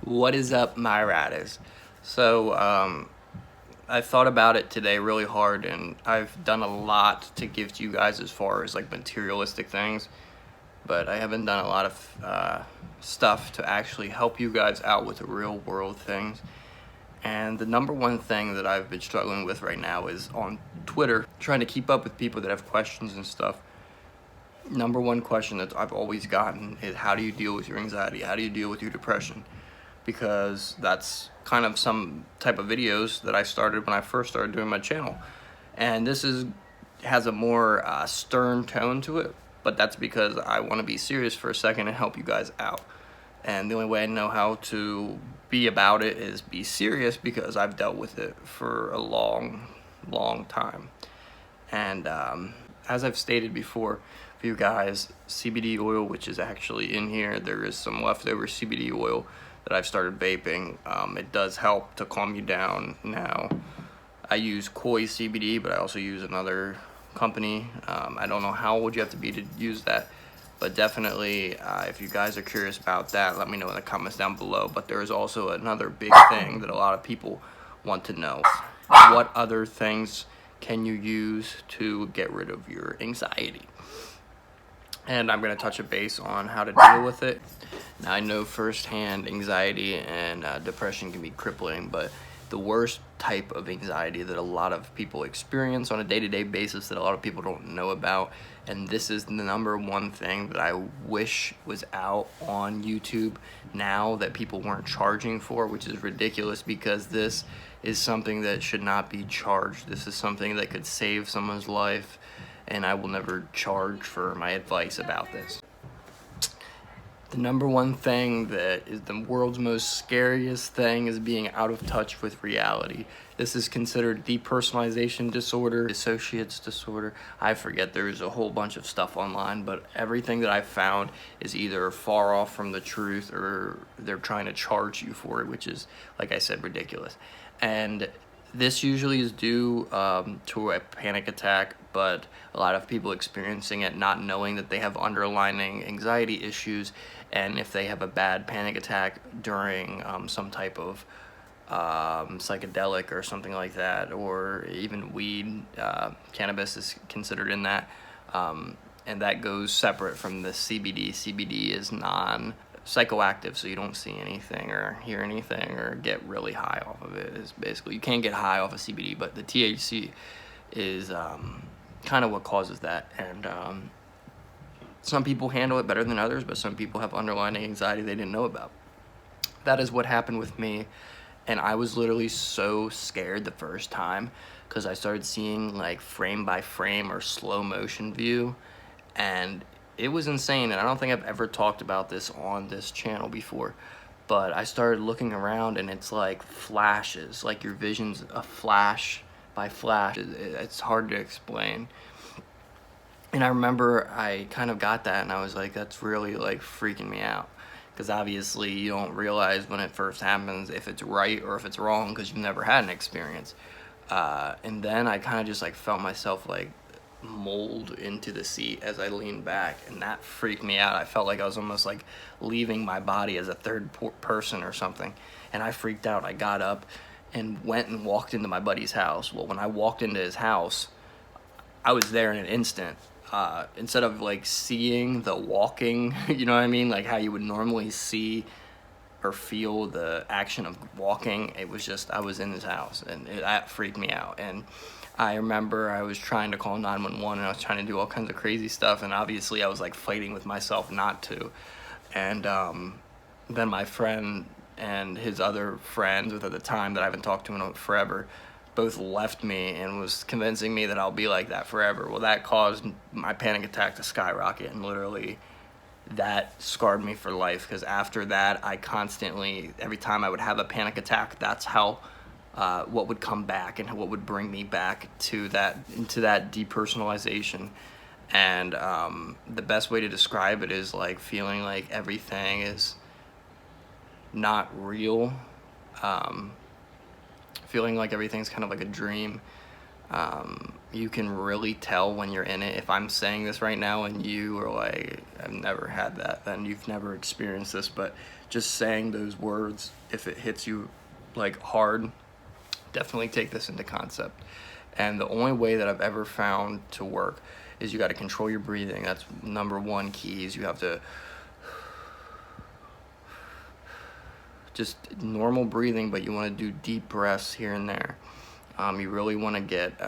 What is up, my riders? So, I thought about it today really hard, and I've done a lot to give to you guys as far as like materialistic things, but I haven't done a lot of stuff to actually help you guys out with the real world things. And the number one thing that I've been struggling with right now is on Twitter, trying to keep up with people that have questions and stuff. Number one question that I've always gotten is, how do you deal with your anxiety? How do you deal with your depression? Because that's kind of some type of videos that I started when I first started doing my channel. And this has a more stern tone to it, but that's because I want to be serious for a second and help you guys out. And the only way I know how to be about it is be serious, because I've dealt with it for a long time. And as I've stated before, for you guys, CBD oil, which is actually in here, there is some leftover CBD oil that I've started vaping. It does help to calm you down. Now, I use Koi CBD, but I also use another company. I don't know how old you have to be to use that, but definitely, if you guys are curious about that, let me know in the comments down below. But there is also another big thing that a lot of people want to know. What other things can you use to get rid of your anxiety? And I'm going to touch a base on how to deal with it. Now, I know firsthand anxiety and depression can be crippling, but the worst type of anxiety that a lot of people experience on a day-to-day basis that a lot of people don't know about, and this is the number one thing that I wish was out on YouTube now that people weren't charging for, which is ridiculous, because this is something that should not be charged. This is something that could save someone's life, and I will never charge for my advice about this. The number one thing that is the world's most scariest thing is being out of touch with reality. This is considered depersonalization disorder, dissociates disorder. I forget, there's a whole bunch of stuff online, but everything that I've found is either far off from the truth or they're trying to charge you for it, which is, like I said, ridiculous. And this usually is due to a panic attack, but a lot of people experiencing it not knowing that they have underlying anxiety issues, and if they have a bad panic attack during some type of psychedelic or something like that, or even weed, cannabis is considered in that, and that goes separate from the CBD. CBD is non-psychoactive, so you don't see anything or hear anything or get really high off of it. It's basically, you can't get high off of CBD, but the THC is kind of what causes that. And some people handle it better than others, but some people have underlying anxiety they didn't know about. That is what happened with me, and I was literally so scared the first time, because I started seeing like frame by frame or slow motion view, and it was insane. And I don't think I've ever talked about this on this channel before, but I started looking around, and it's like flashes, like your vision's a flash by flash. It's hard to explain. And I remember I kind of got that, and I was like, that's really like freaking me out, because obviously you don't realize when it first happens if it's right or if it's wrong, because you've never had an experience. And then I kind of just like felt myself like mold into the seat as I leaned back, and that freaked me out. I felt like I was almost like leaving my body as a third person or something, and I freaked out. I got up and went and walked into my buddy's house. Well, when I walked into his house, I was there in an instant. Instead of like seeing the walking, you know what I mean? Like how you would normally see or feel the action of walking, it was just, I was in his house, and that freaked me out. And I remember I was trying to call 911, and I was trying to do all kinds of crazy stuff, and obviously I was like fighting with myself not to. And then my friend and his other friends at the time that I haven't talked to in forever both left me and was convincing me that I'll be like that forever. Well, that caused my panic attack to skyrocket, and literally that scarred me for life, because after that I constantly, every time I would have a panic attack, that's how what would come back and what would bring me back to that, into that depersonalization. And the best way to describe it is like feeling like everything is not real, feeling like everything's kind of like a dream. you can really tell when you're in it. If I'm saying this right now and you are like, I've never had that, then you've never experienced this. But just saying those words, if it hits you like hard, definitely take this into concept. And the only way that I've ever found to work is you got to control your breathing. That's number one key. Is you have to just normal breathing, but you want to do deep breaths here and there. You really want to get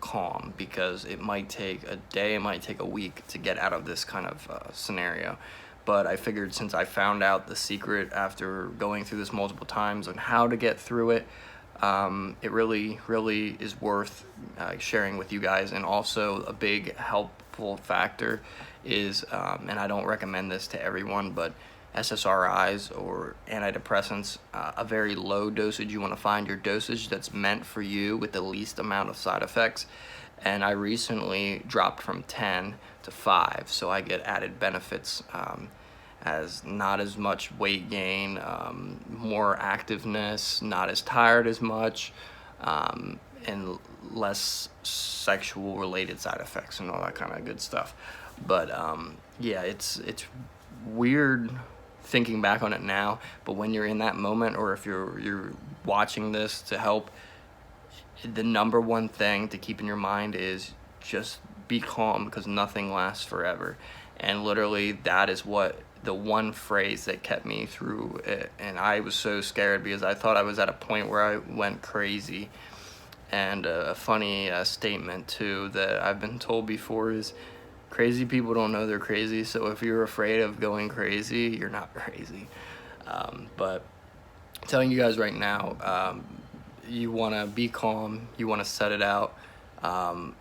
calm, because it might take a day, it might take a week to get out of this kind of scenario. But I figured, since I found out the secret after going through this multiple times on how to get through it, it really is worth sharing with you guys. And also a big helpful factor is, and I don't recommend this to everyone, but SSRIs or antidepressants, a very low dosage. You want to find your dosage that's meant for you with the least amount of side effects. And I recently dropped from 10 to 5, so I get added benefits, as not as much weight gain, more activeness, not as tired as much, and less sexual related side effects and all that kind of good stuff. But yeah, it's weird thinking back on it now, but when you're in that moment, or if you're watching this to help, the number one thing to keep in your mind is just be calm, because nothing lasts forever. And literally, that is what the one phrase that kept me through it. And I was so scared, because I thought I was at a point where I went crazy. And a funny statement too that I've been told before is, crazy people don't know they're crazy. So if you're afraid of going crazy, you're not crazy. But telling you guys right now, you want to be calm, you want to set it out.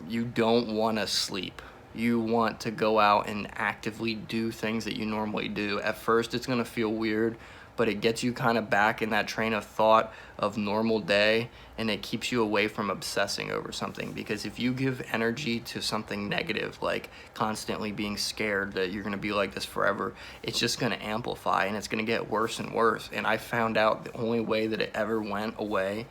You don't want to sleep. You want to go out and actively do things that you normally do. At first, it's going to feel weird, but it gets you kind of back in that train of thought of normal day, and it keeps you away from obsessing over something. Because if you give energy to something negative, like constantly being scared that you're going to be like this forever, it's just going to amplify, and it's going to get worse and worse. And I found out the only way that it ever went away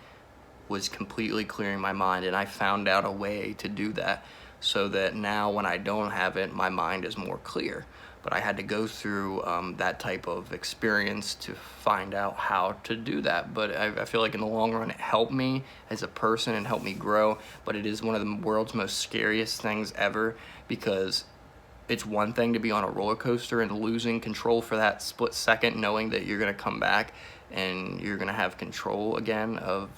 was completely clearing my mind, and I found out a way to do that, so that now when I don't have it, my mind is more clear. But I had to go through that type of experience to find out how to do that. But I feel like in the long run, it helped me as a person and helped me grow. But it is one of the world's most scariest things ever, because it's one thing to be on a roller coaster and losing control for that split second, knowing that you're going to come back and you're going to have control again of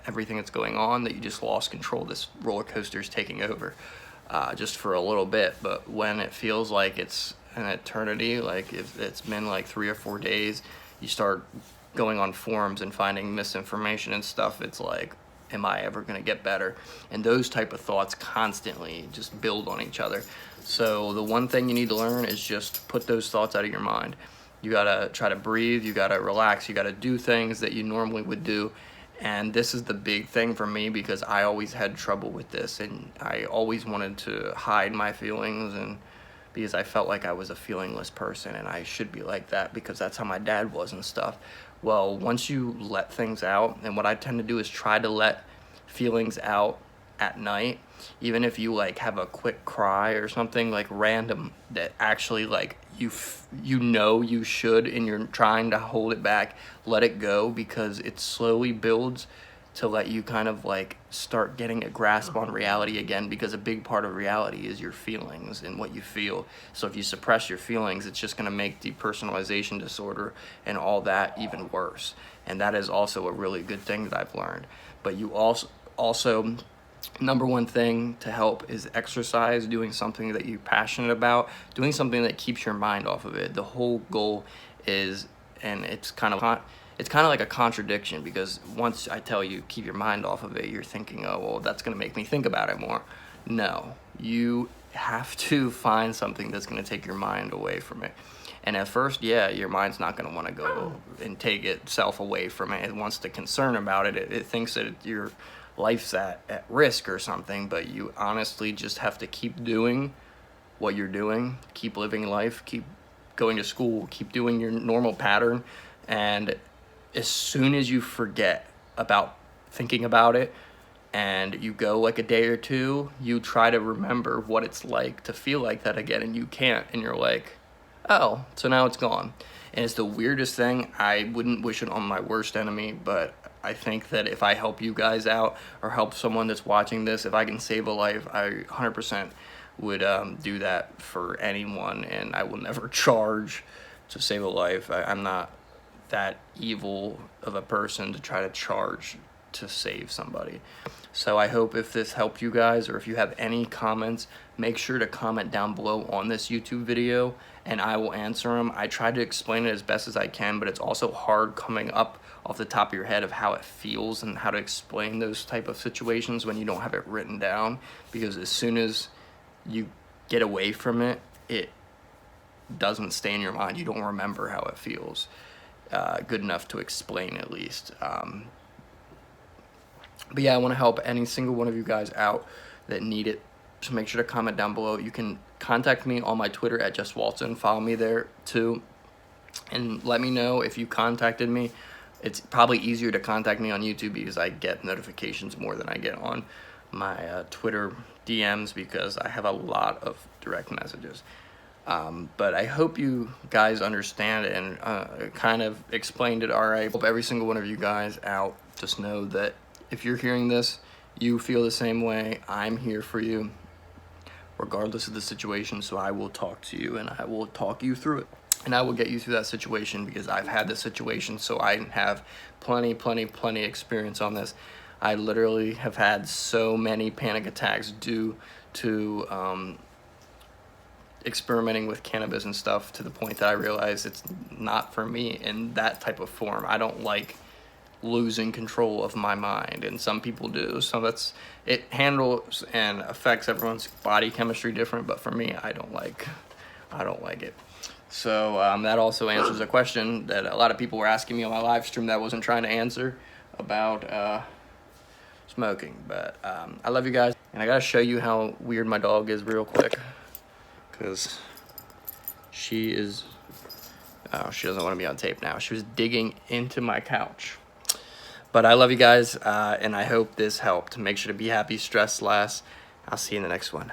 everything that's going on, that you just lost control. This roller coaster is taking over just for a little bit. But when it feels like it's an eternity, like if it's been like 3 or 4 days, you start going on forums and finding misinformation and stuff. It's like, am I ever going to get better? And those type of thoughts constantly just build on each other. So the one thing you need to learn is just put those thoughts out of your mind. You got to try to breathe, you got to relax, you got to do things that you normally would do. And this is the big thing for me, because I always had trouble with this, and I always wanted to hide my feelings, and because I felt like I was a feelingless person, and I should be like that because that's how my dad was and stuff. Well, once you let things out, and what I tend to do is try to let feelings out at night, even if you like have a quick cry or something like random that actually like you know you should, and you're trying to hold it back, let it go, because it slowly builds to let you kind of like start getting a grasp on reality again, because a big part of reality is your feelings and what you feel. So if you suppress your feelings, it's just going to make depersonalization disorder and all that even worse. And that is also a really good thing that I've learned. But you also number one thing to help is exercise, doing something that you're passionate about, doing something that keeps your mind off of it. The whole goal is, and it's kind of like a contradiction, because once I tell you keep your mind off of it, you're thinking, oh, well, that's going to make me think about it more. No, you have to find something that's going to take your mind away from it. And at first, yeah, your mind's not going to want to go and take itself away from it. It wants to concern about it. It thinks that your life's at risk or something, but you honestly just have to keep doing what you're doing, keep living life, keep going to school, keep doing your normal pattern. And as soon as you forget about thinking about it, and you go like a day or two, you try to remember what it's like to feel like that again, and you can't, and you're like, oh, so now it's gone. And it's the weirdest thing. I wouldn't wish it on my worst enemy, but I think that if I help you guys out or help someone that's watching this, if I can save a life, I 100% would do that for anyone, and I will never charge to save a life. I'm not that evil of a person to try to charge to save somebody. So I hope if this helped you guys, or if you have any comments, make sure to comment down below on this YouTube video and I will answer them. I tried to explain it as best as I can, but it's also hard coming up off the top of your head of how it feels and how to explain those type of situations when you don't have it written down, because as soon as you get away from it, it doesn't stay in your mind. You don't remember how it feels good enough to explain, at least. But yeah, I want to help any single one of you guys out that need it. So make sure to comment down below. You can contact me on my Twitter at JustWalton. Follow me there too, and let me know if you contacted me. It's probably easier to contact me on YouTube because I get notifications more than I get on my Twitter DMs, because I have a lot of direct messages. But I hope you guys understand it and kind of explained it all right. Hope every single one of you guys out just know that if you're hearing this, you feel the same way. I'm here for you regardless of the situation, so I will talk to you and I will talk you through it. And I will get you through that situation because I've had this situation, so I have plenty experience on this. I literally have had so many panic attacks due to experimenting with cannabis and stuff, to the point that I realized it's not for me in that type of form. I don't like losing control of my mind, and some people do. So it handles and affects everyone's body chemistry different, but for me, I don't like it. So that also answers a question that a lot of people were asking me on my live stream that I wasn't trying to answer about smoking. But I love you guys, and I gotta show you how weird my dog is real quick, because she doesn't want to be on tape now. She was digging into my couch. But I love you guys, and I hope this helped. Make sure to be happy, stress less. I'll see you in the next one.